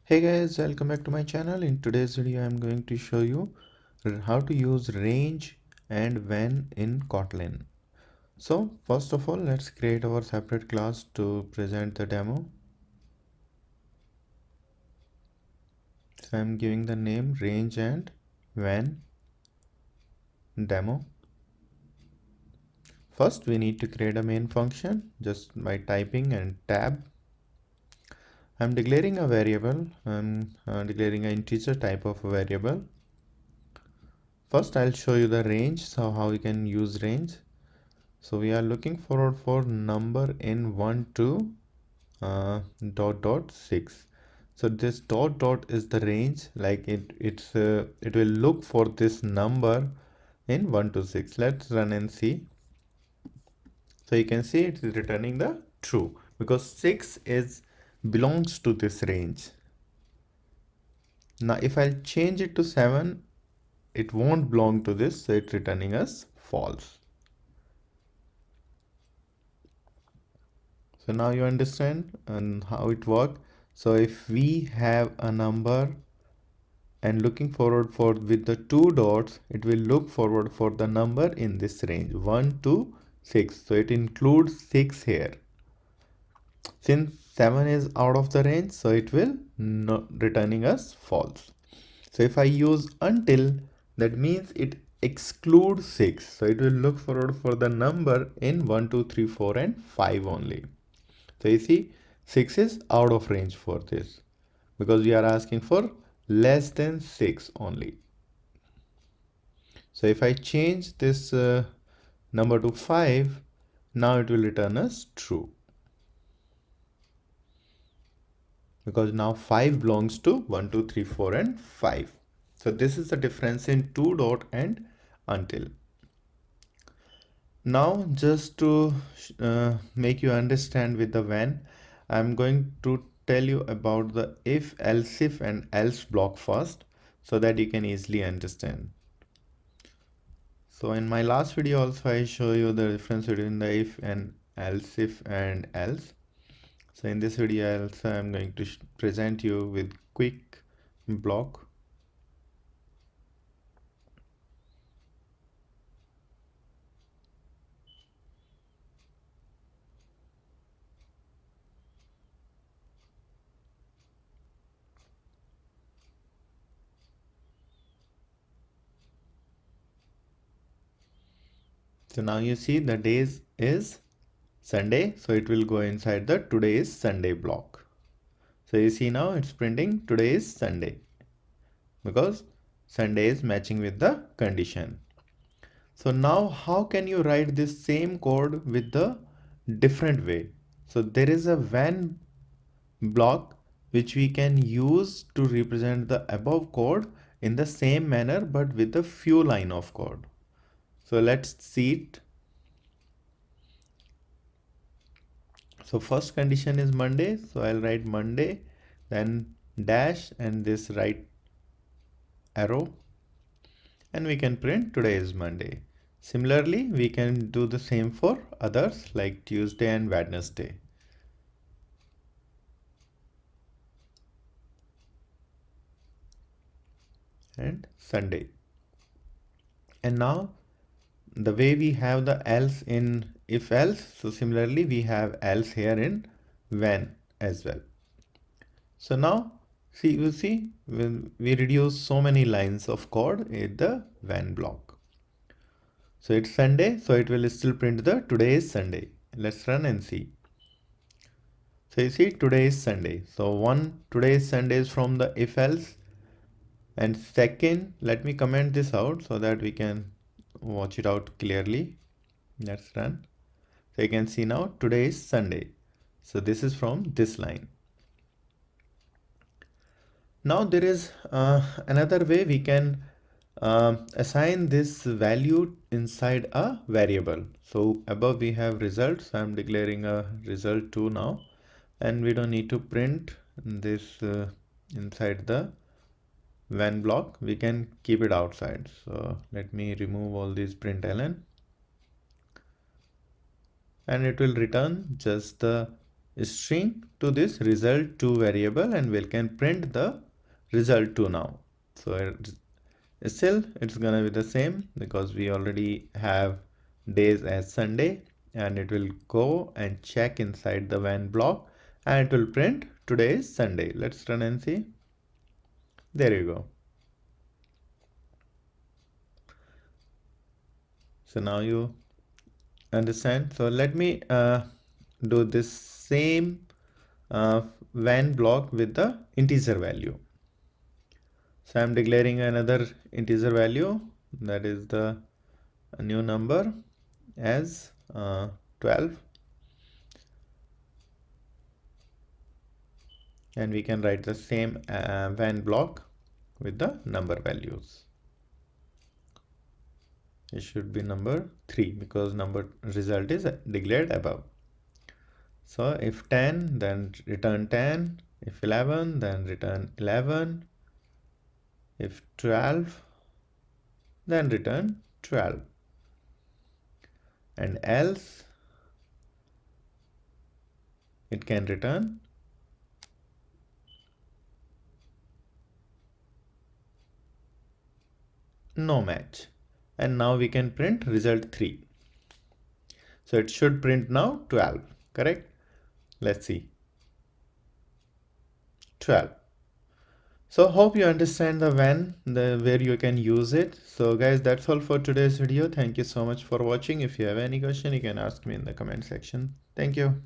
Hey guys, welcome back to my channel. In today's video I'm going to show you how to use range and when in Kotlin. So first of all, let's create our separate class to present the demo. So I'm giving the name range and when demo. First we need to create a main function just by typing and tab. I'm declaring a variable. I'm declaring an integer type of a variable. First I'll show you the range, so how we can use range. So we are looking forward for number in 1 to dot dot 6. So this dot dot is the range, like it will look for this number in 1 to 6. Let's run and see. So you can see it is returning the true because 6 is belongs to this range. Now if I change it to 7, it won't belong to this, so it's returning us false. So now you understand and how it works. So if we have a number and looking forward for with the two dots, it will look forward for the number in this range 1 to 6. So it includes 6 here. Since 7 is out of the range, so it will not returning us false. So if I use until, that means it excludes 6. So it will look forward for the number in 1, 2, 3, 4 and 5 only. So you see 6 is out of range for this because we are asking for less than 6 only. So if I change this number to 5, now it will return us true because now 5 belongs to 1, 2, 3, 4 and 5. So this is the difference in two dot and until. Now just to make you understand with the when, I'm going to tell you about the if, else if and else block first so that you can easily understand. So in my last video also I show you the difference between the if and else if and else. So in this video also I'm going to present you with quick block. So now you see the days is Sunday, so it will go inside the today is Sunday block. So you see now it's printing today is Sunday because Sunday is matching with the condition. So now how can you write this same code with the different way? So there is a when block which we can use to represent the above code in the same manner but with a few line of code. So let's see it. So first condition is Monday, so I'll write Monday, then dash and this right arrow, and we can print today is Monday. Similarly, we can do the same for others like Tuesday and Wednesday. And Sunday. And now the way we have the else in if else, so similarly we have else here in when as well. So now see, you see when we reduce so many lines of code in the when block. So it's Sunday, so it will still print the today is Sunday. Let's run and see. So you see today is Sunday. So one, today is Sunday is from the if else, and second, let me comment this out so that we can watch it out clearly. Let's run. So you can see now today is Sunday. So this is from this line. Now there is another way we can assign this value inside a variable. So above we have results. I'm declaring a result 2 now, and we don't need to print this inside the when block. We can keep it outside. So let me remove all these println, and it will return just the string to this result2 variable, and we can print the result2 now. So still it's gonna be the same because we already have days as Sunday, and it will go and check inside the when block and it will print today is Sunday. Let's run and see. There you go. So now you understand. So let me do this same when block with the integer value. So I'm declaring another integer value, that is the new number, as 12, and we can write the same when block with the number values. It should be number 3 because number result is declared above. So if 10, then return 10. If 11, then return 11. If 12, then return 12. And else it can return no match. And now we can print result 3. So it should print now 12, correct? Let's see. 12. So hope you understand the when, where you can use it. So guys, that's all for today's video. Thank you so much for watching. If you have any question, you can ask me in the comment section. Thank you.